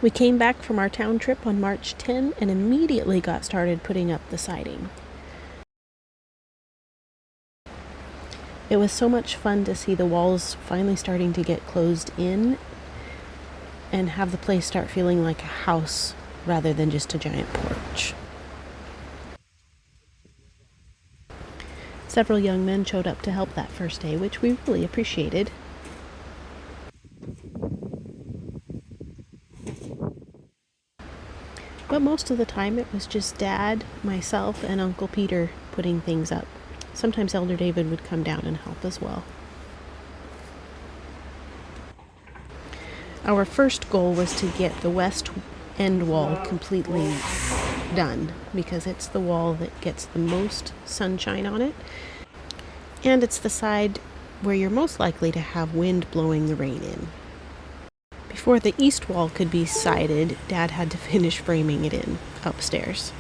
We came back from our town trip on March 10 and immediately got started putting up the siding. It was so much fun to see the walls finally starting to get closed in and have the place start feeling like a house rather than just a giant porch. Several young men showed up to help that first day, which we really appreciated. But most of the time it was just Dad, myself, and Uncle Peter putting things up. Sometimes Elder David would come down and help as well. Our first goal was to get the west end wall completely done because it's the wall that gets the most sunshine on it, and it's the side where you're most likely to have wind blowing the rain in. Before the east wall could be sided, Dad had to finish framing it in upstairs.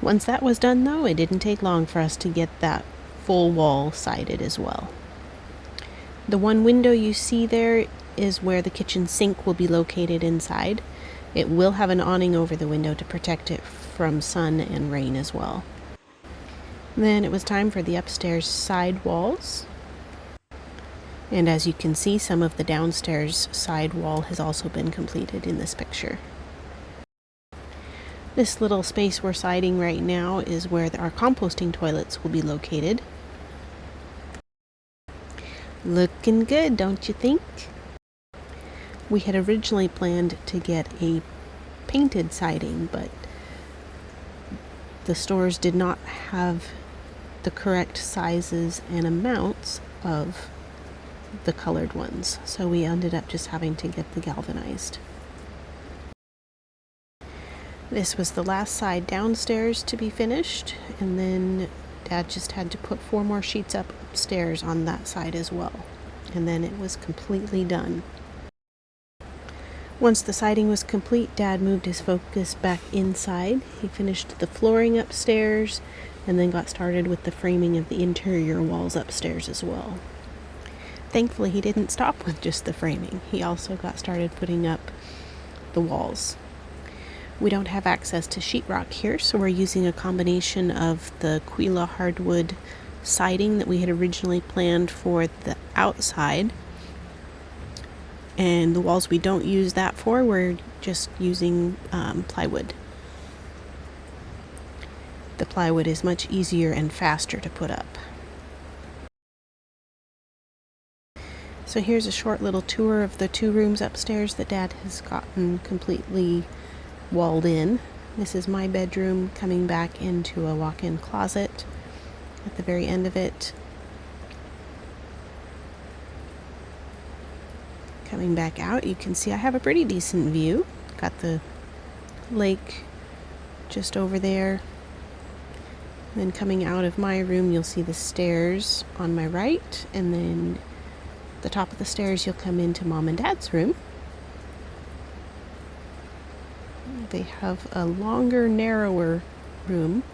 Once that was done, though, it didn't take long for us to get that full wall sided as well. The one window you see there is where the kitchen sink will be located inside. It will have an awning over the window to protect it from sun and rain as well. Then it was time for the upstairs side walls. And as you can see, some of the downstairs side wall has also been completed in this picture. This little space we're siding right now is where our composting toilets will be located. Looking good, don't you think? We had originally planned to get a painted siding, but the stores did not have the correct sizes and amounts of the colored ones, so we ended up just having to get the galvanized. This was the last side downstairs to be finished, and then Dad just had to put 4 more sheets up upstairs on that side as well, and then it was completely done. Once the siding was complete, Dad moved his focus back inside. He finished the flooring upstairs and then got started with the framing of the interior walls upstairs as well. Thankfully, he didn't stop with just the framing. He also got started putting up the walls. We don't have access to sheetrock here, so we're using a combination of the Quila hardwood siding that we had originally planned for the outside. And the walls we don't use that for, we're just using plywood. The plywood is much easier and faster to put up. So here's a short little tour of the 2 rooms upstairs that Dad has gotten completely walled in. This is my bedroom coming back into a walk-in closet at the very end of it. Coming back out, you can see I have a pretty decent view. Got the lake just over there. Then coming out of my room, you'll see the stairs on my right, and then the top of the stairs, you'll come into Mom and Dad's room. They have a longer, narrower room,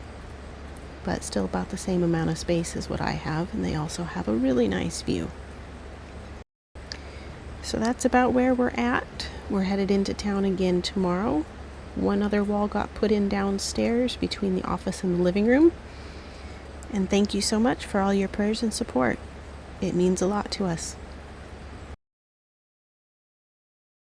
but still about the same amount of space as what I have, and they also have a really nice view. So that's about where we're at. We're headed into town again tomorrow. One other wall got put in downstairs between the office and the living room. And thank you so much for all your prayers and support. It means a lot to us.